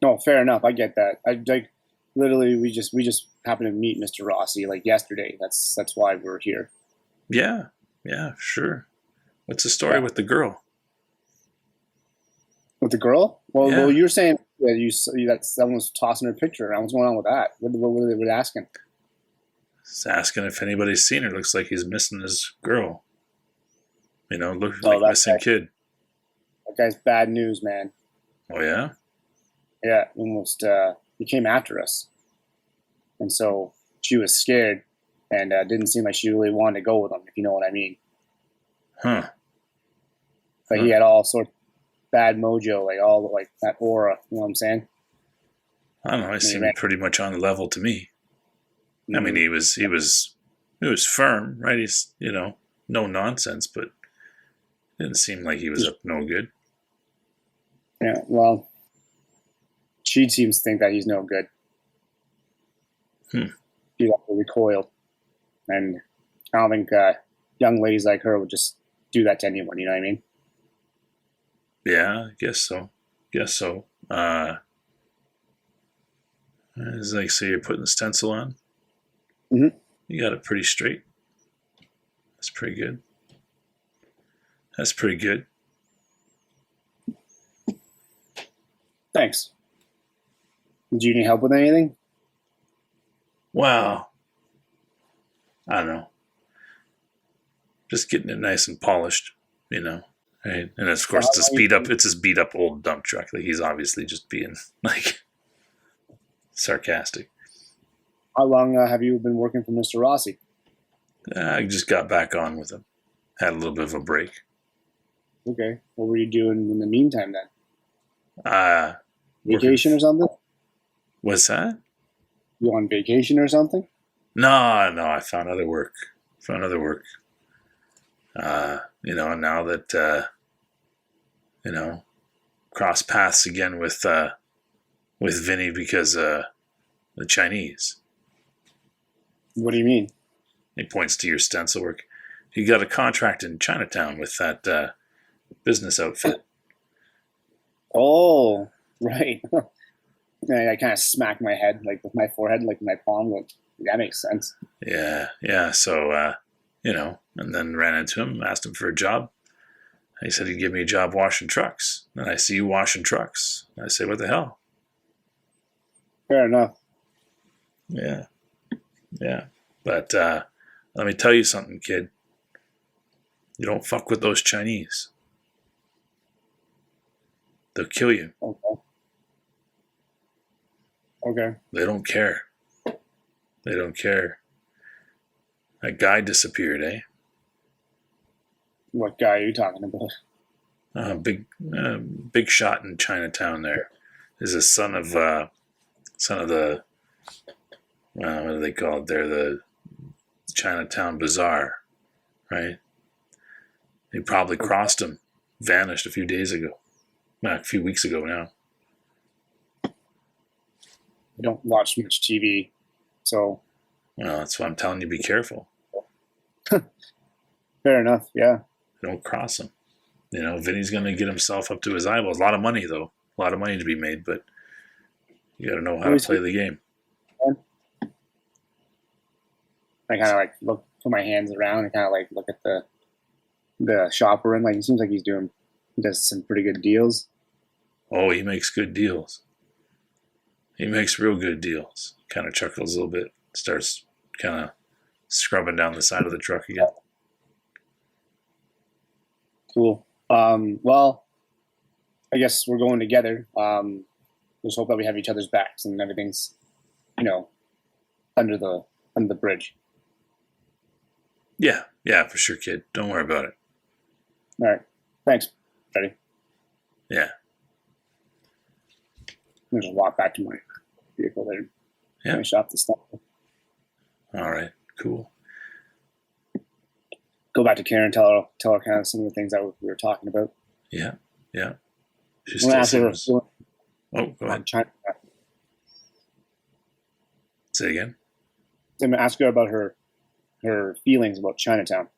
No, fair enough. I get that. Literally, we just happened to meet Mr. Rossi yesterday. That's why we're here. Yeah, sure. What's the story with the girl? With the girl? Well, yeah. You're saying that someone was tossing her picture around. What's going on with that? What were they asking? He's asking if anybody's seen her. Looks like he's missing his girl. Looks like a missing kid. That guy's bad news, man. Oh, yeah? Yeah, almost. He came after us. And so she was scared and didn't seem like she really wanted to go with him, if you know what I mean. Huh. But he had all sorts of bad mojo, all that aura, you know what I'm saying? I don't know, he seemed pretty much on the level to me. Mm-hmm. I mean, he was firm, right? He's, no nonsense, but it didn't seem like he was up no good. Yeah, well, she seems to think that he's no good. She's like recoiled, and I don't think young ladies like her would just do that to anyone. You know what I mean? Yeah, I guess so. It's like, say you're putting the stencil on. Mhm. You got it pretty straight. That's pretty good. Thanks. Do you need help with anything? Wow. I don't know. Just getting it nice and polished, Right? And of course, it's his beat up old dump truck. Like, he's obviously just being like sarcastic. How long have you been working for Mr. Rossi? I just got back on with him. Had a little bit of a break. Okay. What were you doing in the meantime then? Vacation or something? What's that? You on vacation or something? No, I found other work. Now that cross paths again with Vinnie because the Chinese. What do you mean? He points to your stencil work. He got a contract in Chinatown with that business outfit. Oh, right. I kind of smacked my head, like with my forehead, like my palm. Like, that makes sense. Yeah. So, and then ran into him, asked him for a job. He said he'd give me a job washing trucks. And I see you washing trucks. I say, what the hell? Fair enough. Yeah. But let me tell you something, kid. You don't fuck with those Chinese. They'll kill you. Okay. They don't care. That guy disappeared, eh? What guy are you talking about? Big shot in Chinatown. There is a son of the what do they call it there? The Chinatown Bazaar, right? He probably crossed him, vanished a few days ago. A few weeks ago now. I don't watch much TV, so. Well, that's why I'm telling you, be careful. Fair enough, yeah. Don't cross him. Vinny's going to get himself up to his eyeballs. A lot of money, though. A lot of money to be made, but you got to know how to play the game. I kind of put my hands around and kind of look at the shop we're in. Like, it seems like he does some pretty good deals. Oh, he makes good deals. He makes real good deals. Kind of chuckles a little bit. Starts kind of scrubbing down the side of the truck again. Cool. Well, I guess we're going together. Just hope that we have each other's backs and everything's, under the bridge. Yeah, for sure, kid. Don't worry about it. All right. Thanks, Freddie. Yeah. I'm just walk back to my vehicle there. Yeah. Finish off the stuff. All right. Cool. Go back to Karen, tell her kind of some of the things that we were talking about. Yeah. She I'm still gonna ask her. Oh, go ahead. Say again. I'm gonna ask her about her feelings about Chinatown.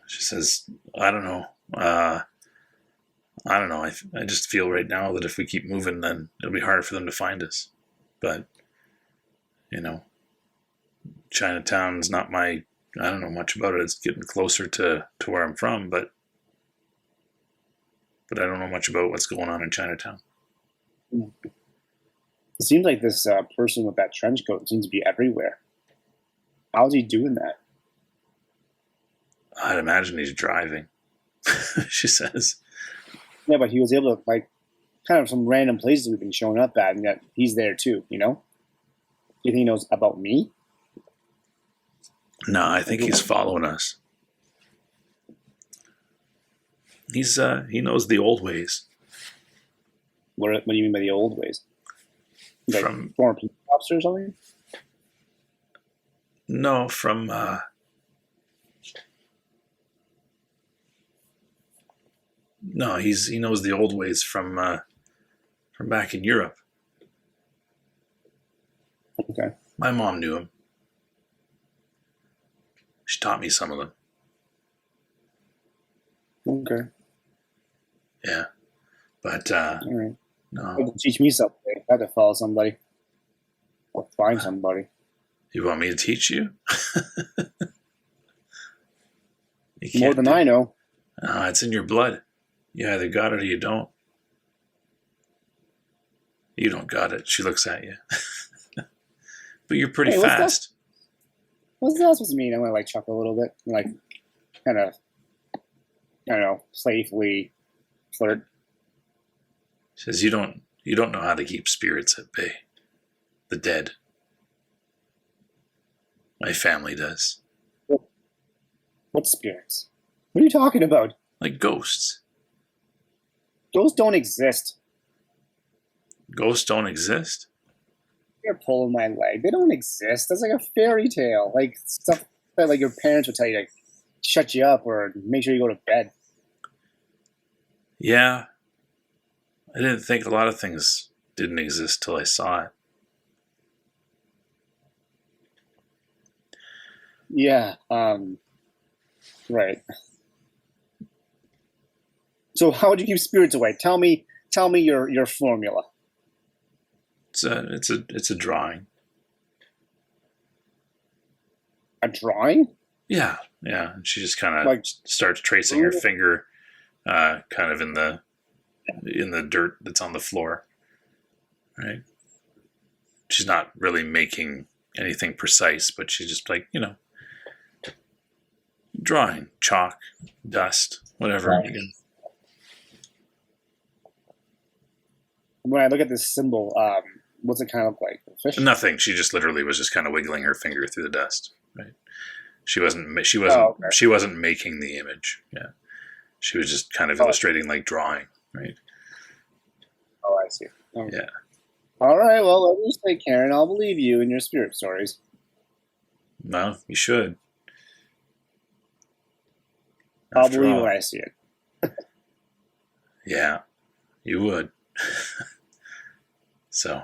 She says, I don't know. I just feel right now that if we keep moving, then it'll be harder for them to find us. But, Chinatown's not I don't know much about it. It's getting closer to where I'm from, but I don't know much about what's going on in Chinatown. It seems like this person with that trench coat seems to be everywhere. How's he doing that? I'd imagine he's driving, she says. Yeah, but he was able to, kind of some random places we've been showing up at, and yet he's there too, Do you think he knows about me? No, I think he's following us. He knows the old ways. What do you mean by the old ways? Like From former police officer or something? No, from no, he knows the old ways from back in Europe. Okay. My mom knew him. She taught me some of them. Okay. Yeah. But, All right. no. You have to teach me something. I have to follow somebody or find somebody. You want me to teach you? You More can't than do- I know. No, it's in your blood. You either got it or you don't. You don't got it. She looks at you. But you're pretty Hey, what's that? fast. What's that supposed to mean? I'm gonna like chuckle a little bit, and, like kind of, I don't know, playfully flirt. She says, you don't know how to keep spirits at bay. The dead. My family does. What spirits? What are you talking about? Like ghosts. Those don't exist. Ghosts don't exist? You're pulling my leg. They don't exist. That's like a fairy tale, like stuff that like your parents would tell you to shut you up or make sure you go to bed. Yeah. I didn't think a lot of things didn't exist till I saw it. Yeah. Right. So how would you keep spirits away? Tell me your formula. It's a drawing. A drawing? Yeah. And she just kind of Like- starts tracing her finger, kind of in the dirt that's on the floor. Right. She's not really making anything precise, but she's just like, drawing, chalk, dust, whatever. Right. When I look at this symbol, what's it kind of like? A fish? Nothing. She just literally was just kind of wiggling her finger through the dust. Right. She wasn't Oh, okay. She wasn't making the image. Yeah. She was just kind of illustrating, like drawing. Right. Oh, I see. Okay. Yeah. All right. Well, let me say, Karen, I'll believe you in your spirit stories. Well, you should. I'll After believe all. when I see it. Yeah, you would. So,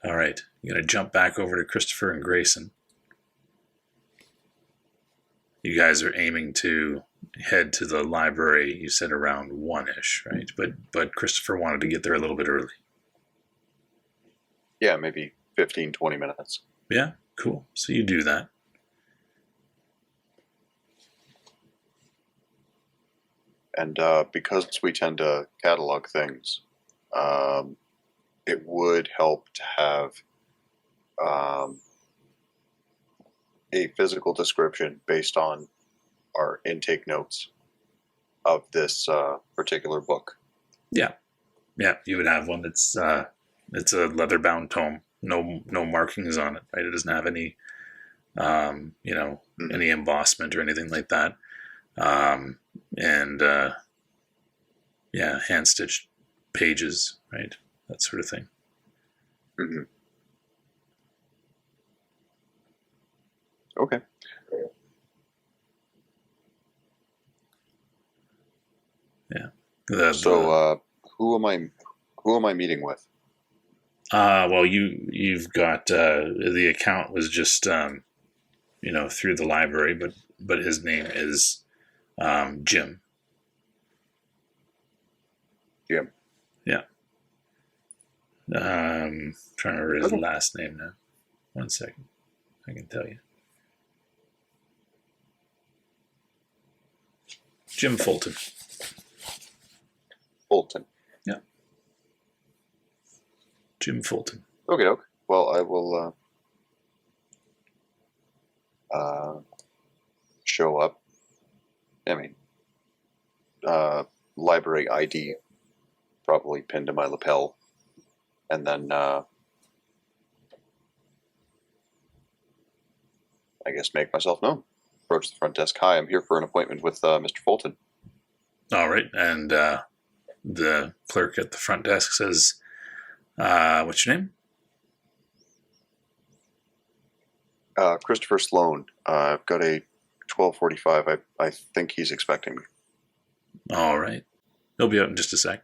all right. You're going to jump back over to Christopher and Grayson. You guys are aiming to head to the library, you said around 1-ish, right? But Christopher wanted to get there a little bit early. Yeah, maybe 15, 20 minutes. Yeah, cool. So you do that. And because we tend to catalog things, it would help to have a physical description based on our intake notes of this particular book. Yeah, you would have one that's it's a leather-bound tome, no markings on it, right? It doesn't have any, any embossment or anything like that, and hand-stitched pages, right? That sort of thing. Mm-hmm. Okay. Yeah. So who am I meeting with? Well, you've got the account was just through the library, but his name is Jim. Jim. Yeah. Trying to remember his last name now. 1 second, I can tell you. Jim Fulton. Fulton. Yeah. Jim Fulton. Okay, doke. Well, I will show up. I mean, library ID probably pinned to my lapel, and then I guess make myself known. Approach the front desk. Hi, I'm here for an appointment with Mr. Fulton. All right, and the clerk at the front desk says, "What's your name?" Christopher Sloan. I've got a 12:45. I think he's expecting me. All right, he'll be out in just a sec.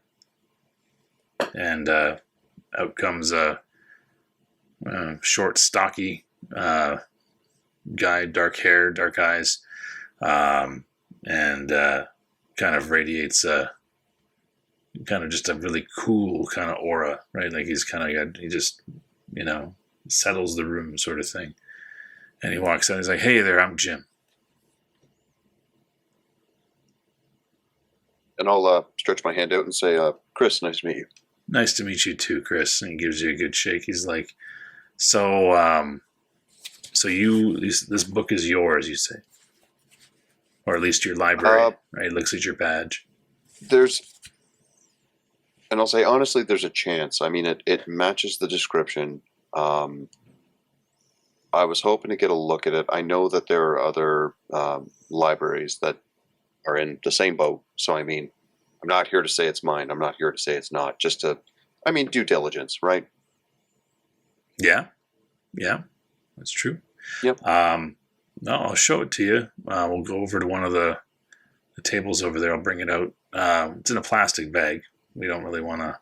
And out comes short, stocky guy, dark hair, dark eyes, and kind of radiates kind of just a really cool kind of aura, right? Like he's kind of he just settles the room sort of thing. And he walks out. He's like, "Hey there, I'm Jim." And I'll stretch my hand out and say, "Chris, nice to meet you." "Nice to meet you too, Chris." And he gives you a good shake. He's like, "So, this book is yours, you say, or at least your library, right?" Looks at your badge. And I'll say honestly, there's a chance. I mean, it matches the description. I was hoping to get a look at it. I know that there are other libraries that are in the same boat. So, I mean, I'm not here to say it's mine. I'm not here to say it's not. Just due diligence, right? Yeah, that's true. Yep. No, I'll show it to you. We'll go over to one of the tables over there. I'll bring it out. It's in a plastic bag. We don't really want to.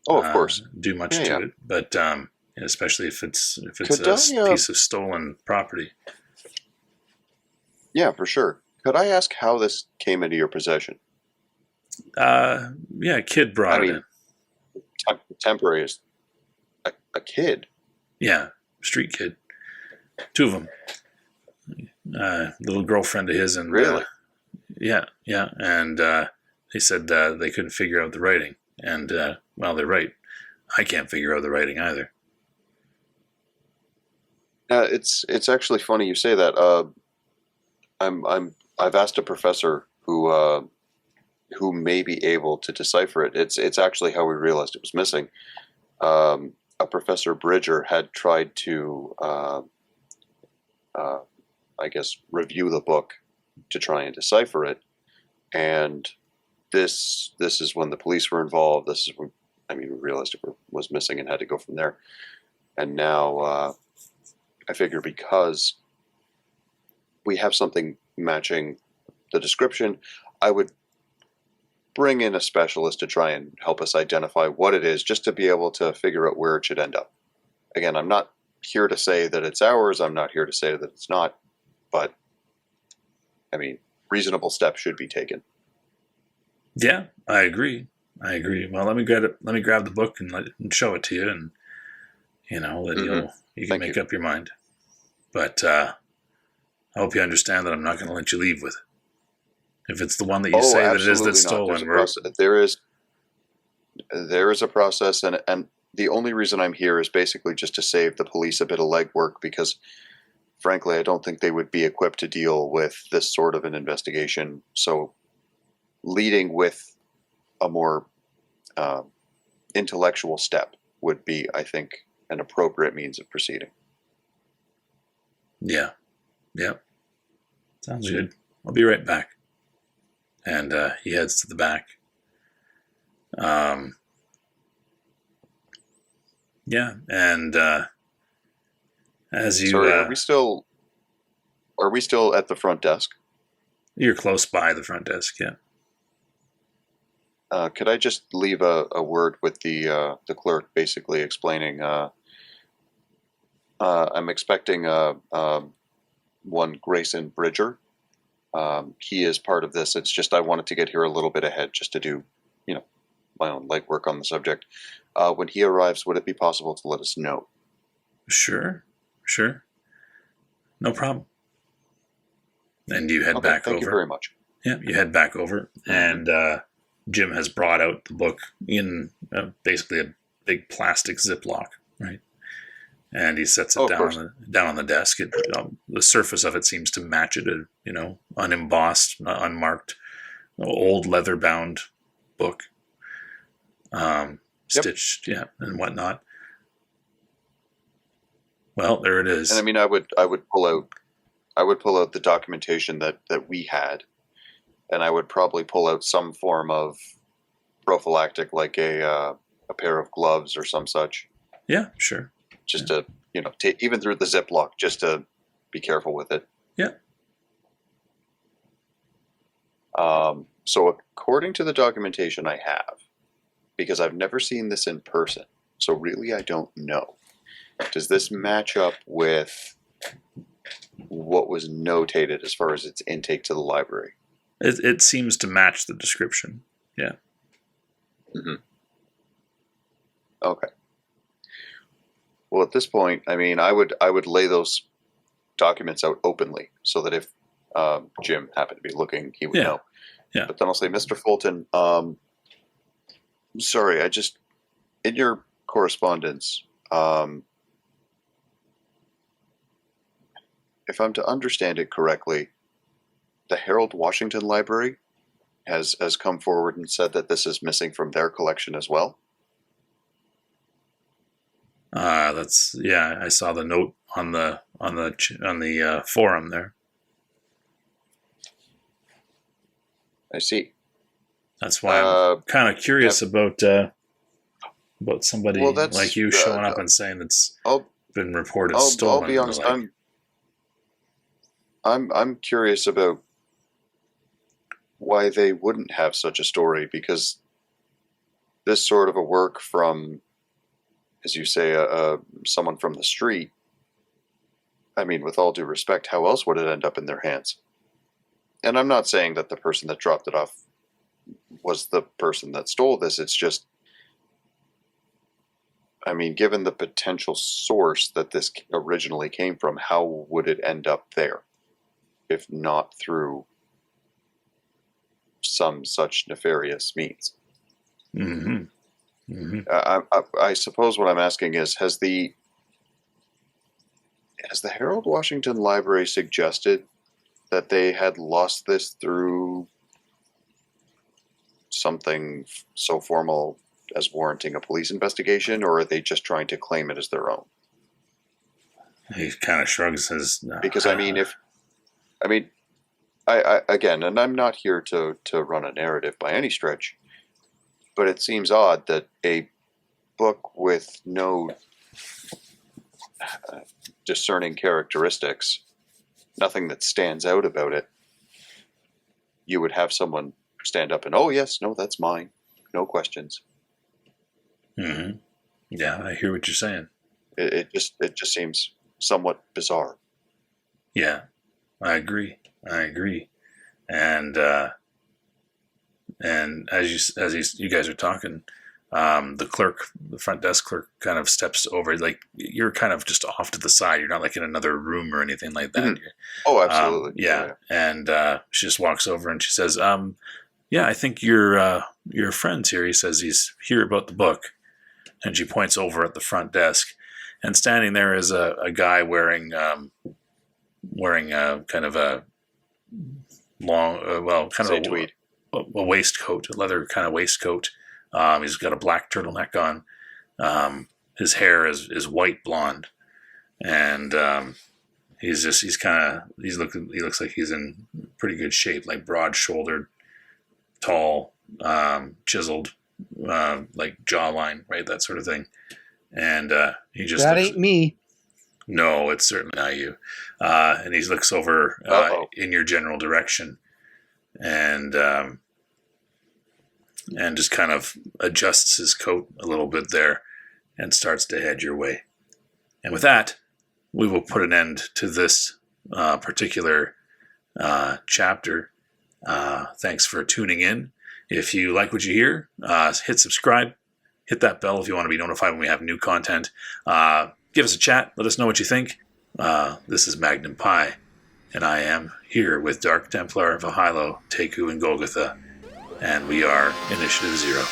Oh, of course. Do much to it, but especially if it's Could a piece of stolen property. Yeah, for sure. Could I ask how this came into your possession? Yeah, a kid brought it in. Temporary is a kid. Yeah, street kid. Two of them. Little girlfriend of his, and really, yeah, and they said they couldn't figure out the writing, and well, they're right. I can't figure out the writing either. It's actually funny you say that. I've asked a professor who may be able to decipher it. It's actually how we realized it was missing. A Professor Bridger had tried to, I guess, review the book to try and decipher it, and this is when the police were involved. This is when we realized it was missing and had to go from there. And now I figure because we have something matching the description, I would bring in a specialist to try and help us identify what it is, just to be able to figure out where it should end up. Again, I'm not here to say that it's ours. I'm not here to say that it's not. But, reasonable steps should be taken. Yeah, I agree. Well, let me grab the book and show it to you, and you can make up your mind. But I hope you understand that I'm not going to let you leave with it. If it's the one that you say that it is that's stolen, there is a process, and the only reason I'm here is basically just to save the police a bit of legwork, because frankly, I don't think they would be equipped to deal with this sort of an investigation. So leading with a more intellectual step would be, I think, an appropriate means of proceeding. Yeah. Sounds good. I'll be right back. And he heads to the back. Yeah, and as you... Sorry, are we still at the front desk? You're close by the front desk, yeah. Could I just leave a word with the clerk, basically explaining I'm expecting one Grayson Bridger. He is part of this. It's just I wanted to get here a little bit ahead just to do, my own legwork on the subject. When he arrives, would it be possible to let us know? Sure. No problem. And you head back over. Thank you very much. Yeah, you head back over, and Jim has brought out the book in basically a big plastic Ziploc, right? And he sets it down on the desk. The surface of it seems to match it, unembossed, unmarked, old leather-bound book, stitched, and whatnot. Well, there it is. And I would pull out the documentation that we had, and I would probably pull out some form of prophylactic, like a pair of gloves or some such. Yeah, sure. Just to, even through the Ziploc, just to be careful with it. Yeah. So according to the documentation I have, because I've never seen this in person, so really I don't know. does this match up with what was notated as far as its intake to the library? It seems to match the description. Yeah. Mm-hmm. Okay. Well, at this point, I mean, I would lay those documents out openly so that if Jim happened to be looking, he would know. Yeah. But then I'll say, Mr. Fulton, sorry, in your correspondence, if I'm to understand it correctly, the Harold Washington Library has come forward and said that this is missing from their collection as well. I saw the note on the forum there. I see. That's why I'm kind of curious about somebody like you showing up and saying it's been reported stolen. I'll be honest. I'm curious about why they wouldn't have such a story, because this sort of a work from, as you say, someone from the street. I mean, with all due respect, how else would it end up in their hands? And I'm not saying that the person that dropped it off was the person that stole this. It's just, I mean, given the potential source that this originally came from, how would it end up there, if not through some such nefarious means? Mm-hmm. Mm-hmm. I suppose what I'm asking is, has the Harold Washington Library suggested that they had lost this through something so formal as warranting a police investigation, or are they just trying to claim it as their own? He kind of shrugs his. Because I again, and I'm not here to run a narrative by any stretch, but it seems odd that a book with no discerning characteristics, nothing that stands out about it, you would have someone stand up and, oh yes, no, that's mine, no questions. Mm-hmm. Yeah, I hear what you're saying. It just seems somewhat bizarre. Yeah, I agree. And as you guys are talking, the front desk clerk kind of steps over, like you're kind of just off to the side. You're not like in another room or anything like that. Mm-hmm. Oh, absolutely. Yeah. And she just walks over and she says, yeah, I think your friend's here. He says he's here about the book. And she points over at the front desk, and standing there is a guy wearing kind of a long, kind of tweed. A waistcoat, a leather kind of waistcoat. He's got a black turtleneck on. His hair is white blonde, and he looks like he's in pretty good shape, like broad shouldered, tall, chiseled, like jawline, right, that sort of thing. And he just ain't me. No, it's certainly not you. And he looks over in your general direction, and just kind of adjusts his coat a little bit there and starts to head your way. And with that, we will put an end to this particular chapter. Thanks for tuning in. If you like what you hear, hit subscribe, hit that bell if you want to be notified when we have new content. Give us a chat. Let us know what you think. This is Magnum Pi, and I am here with Dark Templar, Vahilo, Teku, and Golgotha, and we are Initiative Zero.